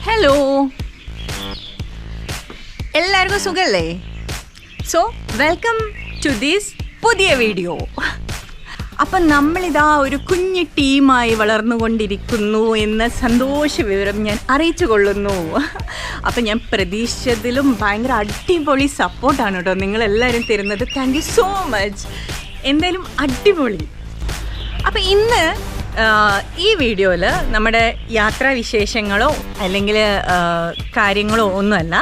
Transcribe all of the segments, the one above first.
Hello, എല്ലാവർക്കും സുഖല്ലേ? So welcome to this പുതിയ വീഡിയോ. അപ്പം നമ്മളിതാ ഒരു കുഞ്ഞു ടീമായി വളർന്നുകൊണ്ടിരിക്കുന്നു എന്ന സന്തോഷ വിവരം ഞാൻ അറിയിച്ചു കൊള്ളുന്നു. അപ്പം ഞാൻ പ്രതീക്ഷിച്ചതിലും ഭയങ്കര അടിപൊളി സപ്പോർട്ടാണ് കേട്ടോ നിങ്ങളെല്ലാവരും തരുന്നത്. Thank you so much. എന്തായാലും അടിപൊളി. അപ്പം ഇന്ന് ഈ വീഡിയോയിൽ നമ്മുടെ യാത്രാവിശേഷങ്ങളോ അല്ലെങ്കിൽ കാര്യങ്ങളോ ഒന്നുമല്ല,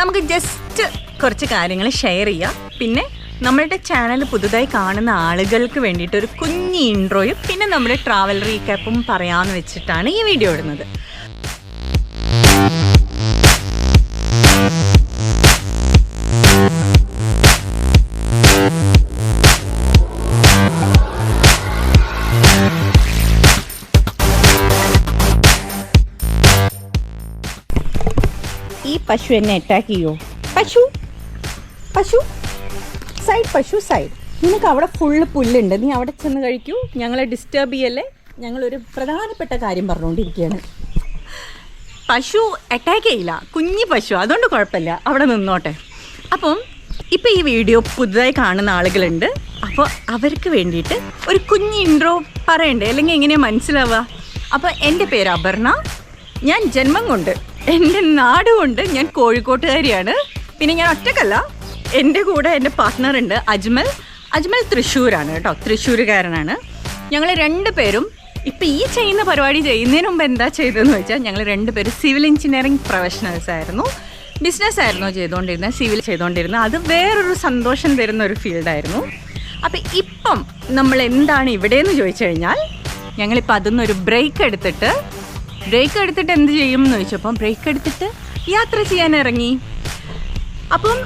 നമുക്ക് ജസ്റ്റ് കുറച്ച് കാര്യങ്ങൾ ഷെയർ ചെയ്യാം. പിന്നെ നമ്മളുടെ ചാനൽ പുതുതായി കാണുന്ന ആളുകൾക്ക് വേണ്ടിയിട്ട് ഒരു കുഞ്ഞ് ഇൻട്രോയും പിന്നെ നമ്മുടെ ട്രാവൽ റീക്യാപ്പും പറയാമെന്ന് വെച്ചിട്ടാണ് ഈ വീഡിയോ ഇടുന്നത്. ഈ പശു എന്നെ അറ്റാക്ക് ചെയ്യോ? പശു പശു സൈഡ്, പശു സൈഡ്. നിനക്ക് അവിടെ ഫുള്ള് പുല്ലുണ്ട്, നീ അവിടെ ചെന്ന് കഴിക്കൂ, ഞങ്ങളെ ഡിസ്റ്റർബ് ചെയ്യല്ലേ. ഞങ്ങളൊരു പ്രധാനപ്പെട്ട കാര്യം പറഞ്ഞുകൊണ്ടിരിക്കുകയാണ്. പശു അറ്റാക്ക് ചെയ്യില്ല, കുഞ്ഞി പശു, അതുകൊണ്ട് കുഴപ്പമില്ല, അവിടെ നിന്നോട്ടെ. അപ്പം ഇപ്പം ഈ വീഡിയോ പുതുതായി കാണുന്ന ആളുകളുണ്ട്, അപ്പോൾ അവർക്ക് വേണ്ടിയിട്ട് ഒരു കുഞ്ഞ് ഇൻട്രോ പറയണ്ടേ, അല്ലെങ്കിൽ എങ്ങനെയാണ് മനസ്സിലാവുക? അപ്പോൾ എൻ്റെ പേര് അപർണ, ഞാൻ ജന്മം കൊണ്ട് എൻ്റെ നാടുകൊണ്ട് ഞാൻ കോഴിക്കോട്ടുകാരിയാണ്. പിന്നെ ഞാൻ ഒറ്റക്കല്ല, എൻ്റെ കൂടെ എൻ്റെ പാർട്ട്ണറുണ്ട് അജ്മൽ. അജ്മൽ തൃശ്ശൂരാണ് കേട്ടോ, തൃശ്ശൂരുകാരനാണ്. ഞങ്ങൾ രണ്ടുപേരും ഇപ്പം ഈ ചെയ്യുന്ന പരിപാടി ചെയ്യുന്നതിന് മുമ്പ് എന്താ ചെയ്തതെന്ന് വെച്ചാൽ, ഞങ്ങൾ രണ്ടുപേരും സിവിൽ എഞ്ചിനീയറിംഗ് പ്രൊഫഷണൽസ് ആയിരുന്നു. ബിസിനസ്സായിരുന്നു ചെയ്തുകൊണ്ടിരുന്നത്, സിവിൽ ചെയ്തുകൊണ്ടിരുന്നത്. അത് വേറൊരു സന്തോഷം തരുന്ന ഒരു ഫീൽഡായിരുന്നു. അപ്പം ഇപ്പം നമ്മൾ എന്താണ് ഇവിടെയെന്ന് ചോദിച്ചു കഴിഞ്ഞാൽ, ഞങ്ങളിപ്പോൾ അതിന്നൊരു ബ്രേക്ക് എടുത്തിട്ട് എന്ത് ചെയ്യും എന്ന് ചോദിച്ചപ്പം, ബ്രേക്ക് എടുത്തിട്ട് യാത്ര ചെയ്യാൻ ഇറങ്ങി. അപ്പം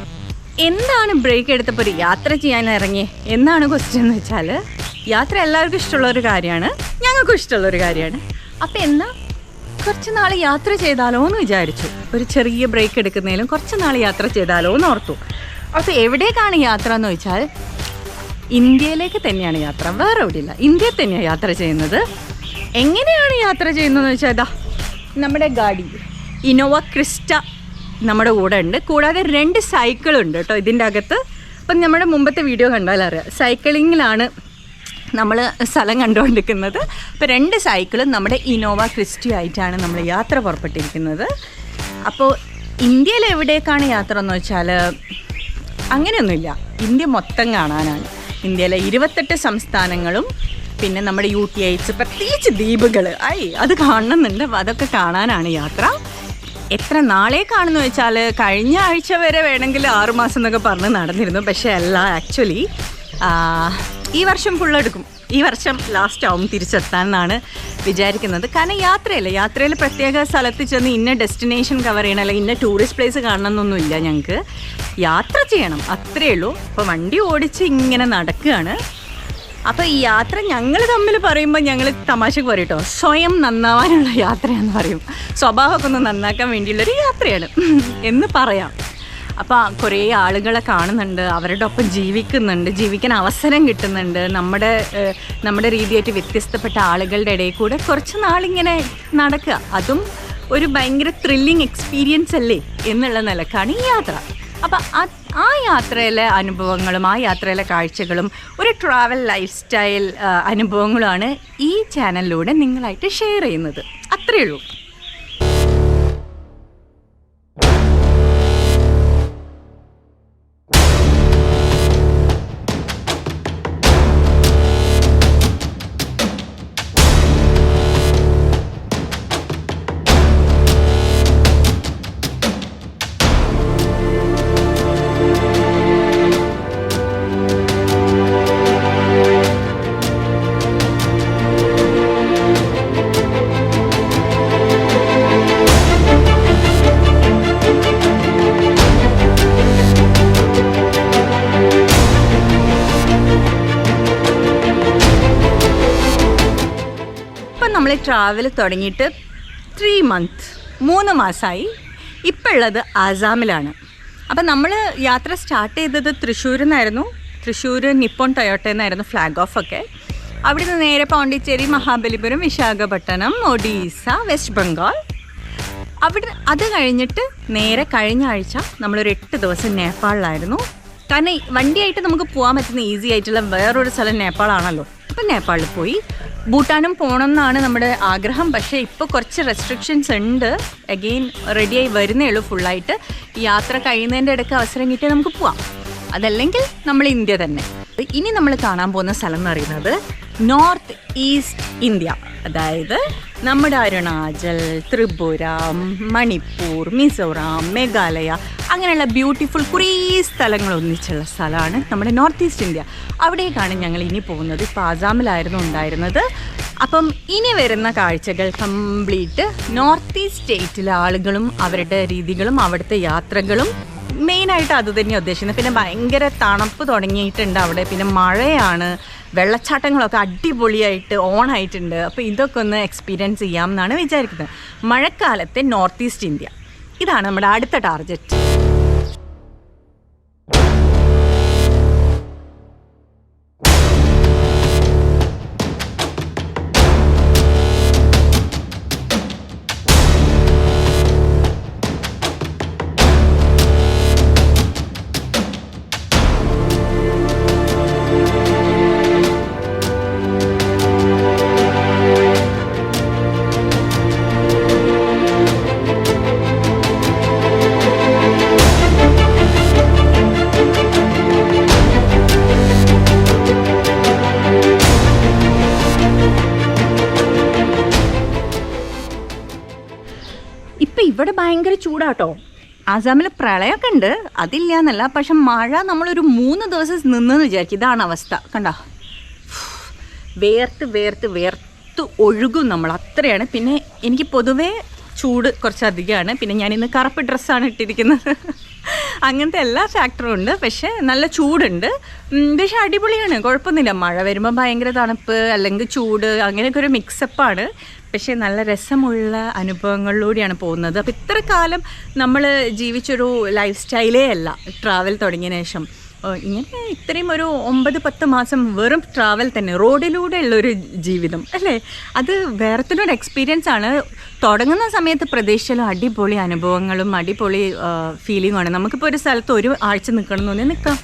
എന്താണ് ബ്രേക്ക് എടുത്തപ്പോൾ ഒരു യാത്ര ചെയ്യാൻ ഇറങ്ങി എന്നാണ് ക്വസ്റ്റ്യൻ എന്ന് വെച്ചാൽ, യാത്ര എല്ലാവർക്കും ഇഷ്ടമുള്ളൊരു കാര്യമാണ്, ഞങ്ങൾക്കും ഇഷ്ടമുള്ളൊരു കാര്യമാണ്. അപ്പം എന്നാൽ കുറച്ച് നാൾ യാത്ര ചെയ്താലോ എന്ന് വിചാരിച്ചു. ഒരു ചെറിയ ബ്രേക്ക് എടുക്കുന്നതിലും കുറച്ച് നാൾ യാത്ര ചെയ്താലോ എന്ന് ഓർത്തു. അപ്പോൾ എവിടേക്കാണ് യാത്ര എന്ന് വെച്ചാൽ, ഇന്ത്യയിലേക്ക് തന്നെയാണ് യാത്ര, വേറെ എവിടെയില്ല, ഇന്ത്യയിൽ തന്നെയാണ് യാത്ര ചെയ്യുന്നത്. എങ്ങനെയാണ് യാത്ര ചെയ്യുന്നതെന്ന് വെച്ചാൽ, ഇതാ നമ്മുടെ ഗാഡി ഇന്നോവ ക്രിസ്റ്റ നമ്മുടെ കൂടെ ഉണ്ട്. കൂടാതെ 2 സൈക്കിളുണ്ട് കേട്ടോ ഇതിൻ്റെ അകത്ത്. അപ്പം നമ്മുടെ മുമ്പത്തെ വീഡിയോ കണ്ടാൽ അറിയാം, സൈക്ലിങ്ങിലാണ് നമ്മൾ സ്ഥലം കണ്ടുകൊണ്ടിരിക്കുന്നത്. അപ്പോൾ 2 സൈക്കിളും നമ്മുടെ ഇന്നോവ ക്രിസ്റ്റ ആയിട്ടാണ് നമ്മൾ യാത്ര പുറപ്പെട്ടിരിക്കുന്നത്. അപ്പോൾ ഇന്ത്യയിൽ എവിടേക്കാണ് യാത്ര എന്ന് വെച്ചാൽ, അങ്ങനെയൊന്നുമില്ല, ഇന്ത്യ മൊത്തം കാണാനാണ്. ഇന്ത്യയിലെ 28 സംസ്ഥാനങ്ങളും പിന്നെ നമ്മുടെ UTIs, പ്രത്യേകിച്ച് ദ്വീപുകൾ, അത് കാണണമെന്നുണ്ട്. അപ്പോൾ അതൊക്കെ കാണാനാണ് യാത്ര. എത്ര നാളെ കാണുന്നു വെച്ചാൽ, കഴിഞ്ഞ ആഴ്ച വരെ വേണമെങ്കിൽ 6 മാസം എന്നൊക്കെ പറഞ്ഞ് നടന്നിരുന്നു. പക്ഷേ അല്ല, ആക്ച്വലി ഈ വർഷം ഫുള്ളെടുക്കും. ഈ വർഷം ലാസ്റ്റ് ആവും തിരിച്ചെത്താമെന്നാണ് വിചാരിക്കുന്നത്. കാരണം യാത്രയിൽ പ്രത്യേക സ്ഥലത്ത് ചെന്ന് ഇന്ന ഡെസ്റ്റിനേഷൻ കവർ ചെയ്യണം, അല്ലെങ്കിൽ ഇന്ന ടൂറിസ്റ്റ് പ്ലേസ് കാണണം എന്നൊന്നുമില്ല. ഞങ്ങൾക്ക് യാത്ര ചെയ്യണം, അത്രയേ ഉള്ളൂ. അപ്പോൾ വണ്ടി ഓടിച്ച് ഇങ്ങനെ നടക്കുകയാണ്. അപ്പോൾ ഈ യാത്ര ഞങ്ങൾ തമ്മിൽ പറയുമ്പോൾ ഞങ്ങൾ തമാശക്ക് പറയും കേട്ടോ, സ്വയം നന്നാവാനുള്ള യാത്രയെന്ന് പറയും. സ്വഭാവമൊക്കെ ഒന്ന് നന്നാക്കാൻ വേണ്ടിയുള്ളൊരു യാത്രയാണ് എന്ന് പറയാം. അപ്പോൾ കുറേ ആളുകളെ കാണുന്നുണ്ട്, അവരുടെ ഒപ്പം ജീവിക്കാൻ അവസരം കിട്ടുന്നുണ്ട്. നമ്മുടെ രീതിയായിട്ട് വ്യത്യസ്തപ്പെട്ട ആളുകളുടെ ഇടയിൽ കൂടെ കുറച്ച് നാളിങ്ങനെ നടക്കുക, അതും ഒരു ഭയങ്കര ത്രില്ലിങ് എക്സ്പീരിയൻസ് അല്ലേ എന്നുള്ള നിലക്കാണ് ഈ യാത്ര. അപ്പം ആ യാത്രയിലെ അനുഭവങ്ങളും ആ യാത്രയിലെ കാഴ്ചകളും ഒരു ട്രാവൽ ലൈഫ് സ്റ്റൈൽ അനുഭവങ്ങളുമാണ് ഈ ചാനലിലൂടെ നിങ്ങളായിട്ട് ഷെയർ ചെയ്യുന്നത്. അത്രയേ ഉള്ളൂ. നമ്മൾ ട്രാവൽ തുടങ്ങിയിട്ട് 3 മാസമായി. ഇപ്പോൾ ഉള്ളത് ആസാമിലാണ്. അപ്പം നമ്മൾ യാത്ര സ്റ്റാർട്ട് ചെയ്തത് തൃശ്ശൂരിൽ നിന്നായിരുന്നു. തൃശ്ശൂർ നിപ്പോൺ ടൊയോട്ടയിൽ നിന്നായിരുന്നു ഫ്ലാഗ് ഓഫ് ഒക്കെ. അവിടെ നിന്ന് നേരെ പോണ്ടിച്ചേരി, മഹാബലിപുരം, വിശാഖപട്ടണം, ഒഡീസ, വെസ്റ്റ് ബംഗാൾ, അത് കഴിഞ്ഞിട്ട് നേരെ കഴിഞ്ഞ ആഴ്ച നമ്മളൊരു 8 ദിവസം നേപ്പാളിലായിരുന്നു. കാരണം വണ്ടിയായിട്ട് നമുക്ക് പോകാൻ പറ്റുന്ന ഈസി ആയിട്ടുള്ള വേറൊരു സ്ഥലം നേപ്പാളാണല്ലോ. അപ്പം നേപ്പാളിൽ പോയി. ഭൂട്ടാനും പോകണം എന്നാണ് നമ്മുടെ ആഗ്രഹം. പക്ഷേ ഇപ്പോൾ കുറച്ച് റെസ്ട്രിക്ഷൻസ് ഉണ്ട്. അഗെയിൻ റെഡിയായി വരുന്നേ ഉള്ളൂ ഫുള്ളായിട്ട്. യാത്ര കഴിയുന്നതിൻ്റെ ഇടയ്ക്ക് അവസരം കിട്ടിയാൽ നമുക്ക് പോവാം. അതല്ലെങ്കിൽ നമ്മൾ ഇന്ത്യ തന്നെ. ഇനി നമ്മൾ കാണാൻ പോകുന്ന സ്ഥലം എന്ന് പറയുന്നത് നോർത്ത് ഈസ്റ്റ് ഇന്ത്യ. അതായത് നമ്മുടെ അരുണാചൽ, ത്രിപുര, മണിപ്പൂർ, മിസോറാം, മേഘാലയ അങ്ങനെയുള്ള ബ്യൂട്ടിഫുൾ കുറേ സ്ഥലങ്ങൾ ഒന്നിച്ചുള്ള സ്ഥലമാണ് നമ്മുടെ നോർത്ത് ഈസ്റ്റ് ഇന്ത്യ. അവിടേക്കാണ് ഞങ്ങൾ ഇനി പോകുന്നത്. ഇപ്പോൾ ആസാമിലായിരുന്നു ഉണ്ടായിരുന്നത്. അപ്പം ഇനി വരുന്ന കാഴ്ചകൾ കംപ്ലീറ്റ് നോർത്ത് ഈസ്റ്റ് സ്റ്റേറ്റിലെ ആളുകളും അവരുടെ രീതികളും അവിടുത്തെ യാത്രകളും മെയിനായിട്ട് അത് തന്നെയാണ് ഉദ്ദേശിക്കുന്നത്. പിന്നെ ഭയങ്കര തണുപ്പ് തുടങ്ങിയിട്ടുണ്ട് അവിടെ. പിന്നെ മഴയാണ്, വെള്ളച്ചാട്ടങ്ങളൊക്കെ അടിപൊളിയായിട്ട് ഓണായിട്ടുണ്ട്. അപ്പോൾ ഇതൊക്കെ ഒന്ന് എക്സ്പീരിയൻസ് ചെയ്യാം എന്നാണ് വിചാരിക്കുന്നത്. മഴക്കാലത്തെ നോർത്ത് ഈസ്റ്റ് ഇന്ത്യ ഇതാണ് നമ്മുടെ അടുത്ത ടാർഗറ്റ്. ഇവിടെ ഭയങ്കര ചൂടാട്ടോ. ആസാമിൽ പ്രളയമൊക്കെ ഉണ്ട്, അതില്ല എന്നല്ല. പക്ഷെ മഴ നമ്മളൊരു 3 ദിവസം നിന്നെന്ന് വിചാരിക്കും. ഇതാണ് അവസ്ഥ. കണ്ടോ, വേർത്ത് ഒഴുകും നമ്മൾ, അത്രയാണ്. പിന്നെ എനിക്ക് പൊതുവേ ചൂട് കുറച്ചധികമാണ്. പിന്നെ ഞാനിന്ന് കറുപ്പ് ഡ്രസ്സാണ് ഇട്ടിരിക്കുന്നത്. അങ്ങനത്തെ എല്ലാ ഫാക്ടറും ഉണ്ട്. പക്ഷേ നല്ല ചൂടുണ്ട്. പക്ഷെ അടിപൊളിയാണ്, കുഴപ്പമൊന്നുമില്ല. മഴ വരുമ്പോൾ ഭയങ്കര തണുപ്പ് അല്ലെങ്കിൽ ചൂട് അങ്ങനെയൊക്കെ ഒരു മിക്സപ്പാണ്. പക്ഷേ നല്ല രസമുള്ള അനുഭവങ്ങളിലൂടെയാണ് പോകുന്നത്. അപ്പോൾ ഇത്ര കാലം നമ്മൾ ജീവിച്ചൊരു ലൈഫ് സ്റ്റൈലേ അല്ല ട്രാവൽ തുടങ്ങിയതിന് ശേഷം. ഇങ്ങനെ ഇത്രയും ഒരു 9-10 മാസം വെറും ട്രാവൽ തന്നെ, റോഡിലൂടെ ഉള്ളൊരു ജീവിതം അല്ലേ. അത് വേറെ തന്നെ ഒരു എക്സ്പീരിയൻസ് ആണ്. തുടങ്ങുന്ന സമയത്ത് പ്രതീക്ഷയിലും അടിപൊളി അനുഭവങ്ങളും അടിപൊളി ഫീലിംഗുമാണ്. നമുക്കിപ്പോൾ ഒരു സ്ഥലത്ത് 1 ആഴ്ച നിൽക്കണം എന്ന് തോന്നിയാൽ നിൽക്കാം,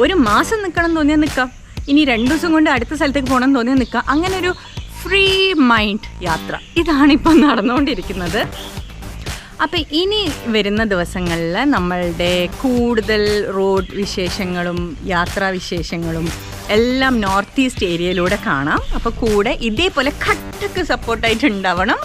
1 മാസം നിൽക്കണം എന്ന് തോന്നിയാൽ നിൽക്കാം, ഇനി 2 ദിവസം കൊണ്ട് അടുത്ത സ്ഥലത്തേക്ക് പോകണം എന്ന് തോന്നിയാൽ നിൽക്കാം. അങ്ങനെ ഒരു ഫ്രീ മൈൻഡ് യാത്ര ഇതാണിപ്പോൾ നടന്നുകൊണ്ടിരിക്കുന്നത്. അപ്പം ഇനി വരുന്ന ദിവസങ്ങളിൽ നമ്മളുടെ കൂടുതൽ റോഡ് വിശേഷങ്ങളും യാത്രാ വിശേഷങ്ങളും എല്ലാം നോർത്ത് ഈസ്റ്റ് ഏരിയയിലൂടെ കാണാം. അപ്പോൾ കൂടെ ഇതേപോലെ കട്ടക്ക് സപ്പോർട്ടായിട്ട് ഉണ്ടാവണം.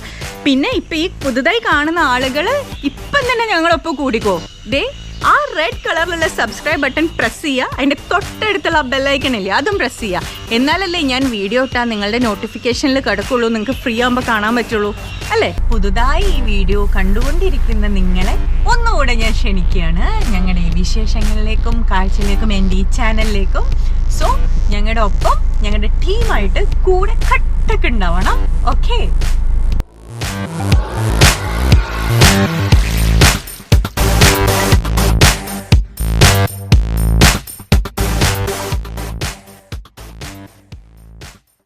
പിന്നെ ഇപ്പം ഈ പുതുതായി കാണുന്ന ആളുകൾ ഇപ്പം തന്നെ ഞങ്ങളൊപ്പം കൂടിക്കോ. ദേ ആ റെഡ് കളറിലുള്ള സബ്സ്ക്രൈബ് ബട്ടൺ പ്രസ് ചെയ്യുക. അതിൻ്റെ തൊട്ടടുത്തുള്ള ബെല്ലൈക്കൺ ഇല്ലേ, അതും പ്രസ് ചെയ്യുക. എന്നാലല്ലേ ഞാൻ വീഡിയോ ഇട്ടാൽ നിങ്ങളുടെ നോട്ടിഫിക്കേഷനിൽ കിടക്കുള്ളൂ, നിങ്ങൾക്ക് ഫ്രീ ആകുമ്പോൾ കാണാൻ പറ്റുള്ളൂ അല്ലേ. പുതുതായി ഈ വീഡിയോ കണ്ടുകൊണ്ടിരിക്കുന്ന നിങ്ങളെ ഒന്നുകൂടെ ഞാൻ ക്ഷണിക്കുകയാണ് ഞങ്ങളുടെ ഈ വിശേഷങ്ങളിലേക്കും കാഴ്ചയിലേക്കും എൻ്റെ ഈ ചാനലിലേക്കും. സോ ഞങ്ങളുടെ ഒപ്പം ഞങ്ങളുടെ ടീമായിട്ട് കൂടെ കട്ടൊക്കെ ഉണ്ടാവണം. ഓക്കെ.